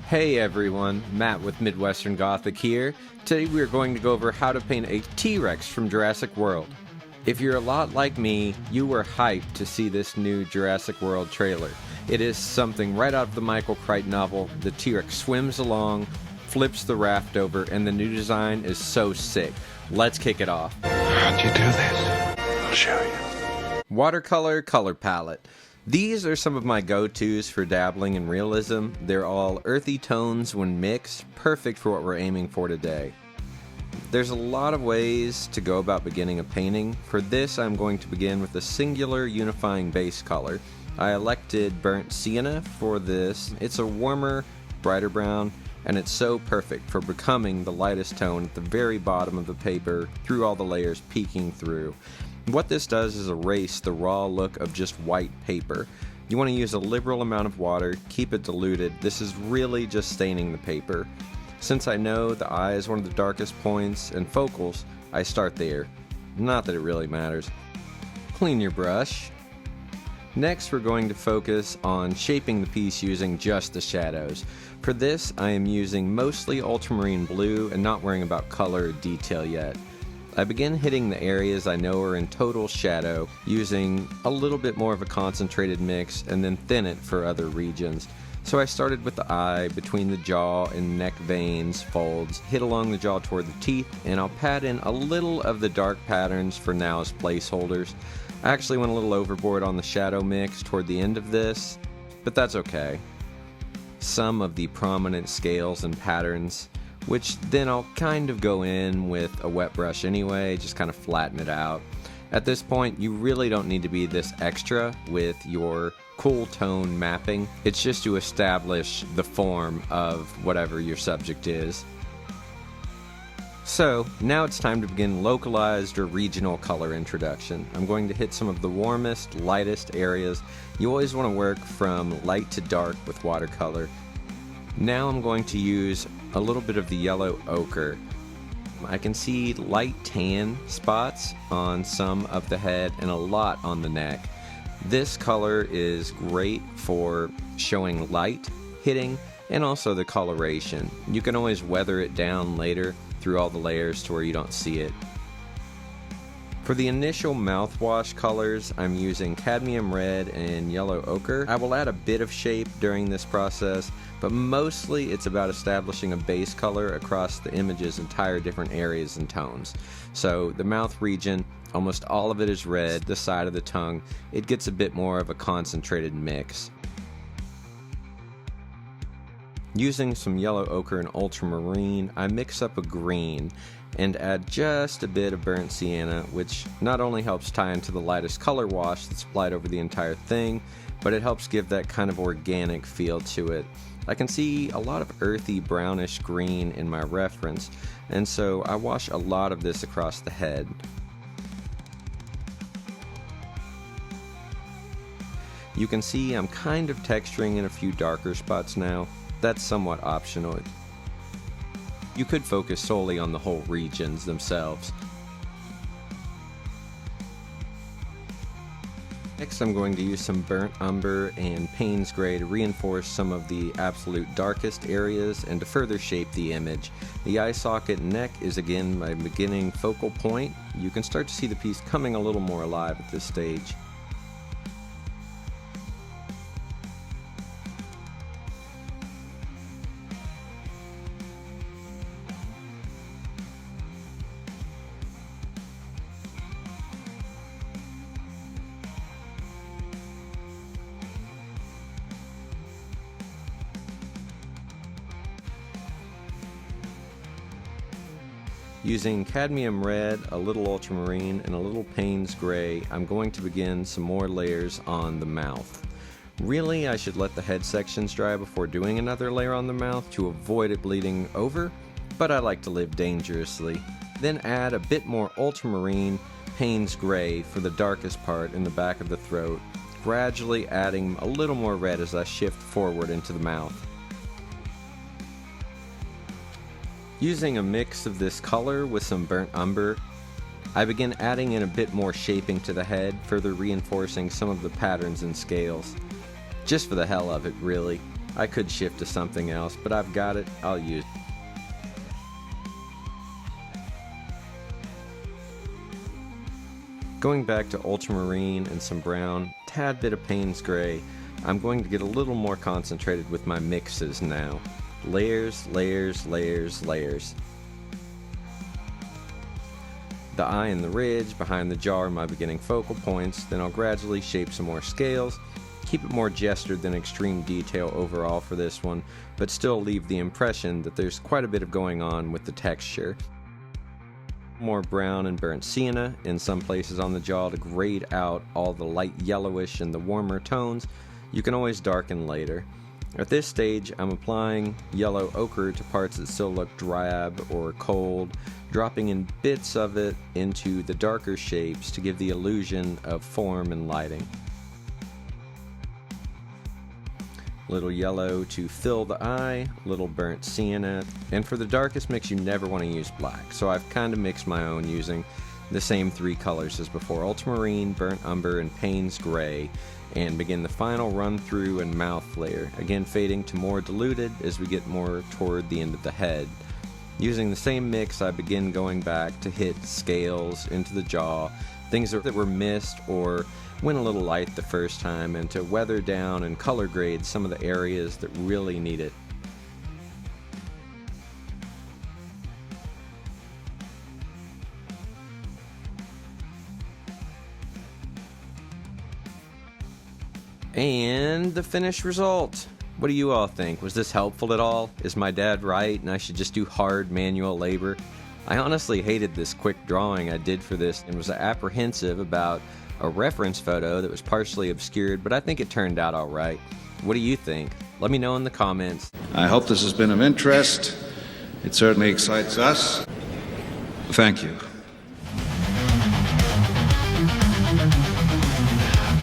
Hey everyone, Matt with Midwestern Gothic here. Today we are going to go over how to paint a T-Rex from Jurassic World. If you're a lot like me, you were hyped to see this new Jurassic World trailer. It is something right out of the Michael Crichton novel. The T-Rex swims along, flips the raft over, and the new design is so sick. Let's kick it off. How'd you do this? I'll show you. Watercolor color palette. These are some of my go-tos for dabbling in realism. They're all earthy tones when mixed, perfect for what we're aiming for today. There's a lot of ways to go about beginning a painting. For this, I'm going to begin with a singular unifying base color. I elected burnt sienna for this. It's a warmer, brighter brown, and it's so perfect for becoming the lightest tone at the very bottom of the paper through all the layers peeking through. What this does is erase the raw look of just white paper. You want to use a liberal amount of water, keep it diluted. This is really just staining the paper. Since I know the eye is one of the darkest points and focals, I start there. Not that it really matters. Clean your brush. Next, we're going to focus on shaping the piece using just the shadows. For this, I am using mostly ultramarine blue and not worrying about color or detail yet. I begin hitting the areas I know are in total shadow, using a little bit more of a concentrated mix and then thin it for other regions. So I started with the eye, between the jaw and neck veins, folds, hit along the jaw toward the teeth, and I'll pat in a little of the dark patterns for now as placeholders. I actually went a little overboard on the shadow mix toward the end of this, but that's okay. Some of the prominent scales and patterns, which then I'll kind of go in with a wet brush anyway, just kind of flatten it out. At this point, you really don't need to be this extra with your cool tone mapping. It's just to establish the form of whatever your subject is. So, now it's time to begin localized or regional color introduction. I'm going to hit some of the warmest, lightest areas. You always want to work from light to dark with watercolor. Now I'm going to use a little bit of the yellow ochre. I can see light tan spots on some of the head and a lot on the neck. This color is great for showing light, hitting, and also the coloration. You can always weather it down later through all the layers to where you don't see it. For the initial mouthwash colors, I'm using cadmium red and yellow ochre. I will add a bit of shape during this process, but mostly it's about establishing a base color across the image's entire different areas and tones. So the mouth region, almost all of it is red. The side of the tongue, it gets a bit more of a concentrated mix. Using some yellow ochre and ultramarine, I mix up a green and add just a bit of burnt sienna, which not only helps tie into the lightest color wash that's applied over the entire thing, but it helps give that kind of organic feel to it. I can see a lot of earthy brownish green in my reference, and so I wash a lot of this across the head. You can see I'm kind of texturing in a few darker spots now. That's somewhat optional. You could focus solely on the whole regions themselves. Next, I'm going to use some burnt umber and Payne's gray to reinforce some of the absolute darkest areas and to further shape the image. The eye socket and neck is again my beginning focal point. You can start to see the piece coming a little more alive at this stage. Using cadmium red, a little ultramarine, and a little Payne's gray, I'm going to begin some more layers on the mouth. Really, I should let the head sections dry before doing another layer on the mouth to avoid it bleeding over, but I like to live dangerously. Then add a bit more ultramarine, Payne's gray for the darkest part in the back of the throat, gradually adding a little more red as I shift forward into the mouth. Using a mix of this color with some burnt umber, I begin adding in a bit more shaping to the head, further reinforcing some of the patterns and scales. Just for the hell of it, really. I could shift to something else, but I've got it, I'll use it. Going back to ultramarine and some brown, tad bit of Payne's gray, I'm going to get a little more concentrated with my mixes now. Layers, layers, layers, layers. The eye and the ridge behind the jaw are my beginning focal points, then I'll gradually shape some more scales, keep it more gestured than extreme detail overall for this one, but still leave the impression that there's quite a bit of going on with the texture. More brown and burnt sienna in some places on the jaw to grade out all the light yellowish and the warmer tones. You can always darken later. At this stage, I'm applying yellow ochre to parts that still look drab or cold, dropping in bits of it into the darker shapes to give the illusion of form and lighting. Little yellow to fill the eye, little burnt sienna, and for the darkest mix you never want to use black, so I've kind of mixed my own using the same three colors as before: ultramarine, burnt umber, and Payne's gray, and begin the final run through and mouth layer, again fading to more diluted as we get more toward the end of the head. Using the same mix, I begin going back to hit scales into the jaw, things that were missed or went a little light the first time, and to weather down and color grade some of the areas that really need it. And the finished result. What do you all think? Was this helpful at all? Is my dad right and I should just do hard manual labor? I honestly hated this quick drawing I did for this and was apprehensive about a reference photo that was partially obscured, but I think it turned out all right. What do you think? Let me know in the comments. I hope this has been of interest. It certainly excites us. Thank you.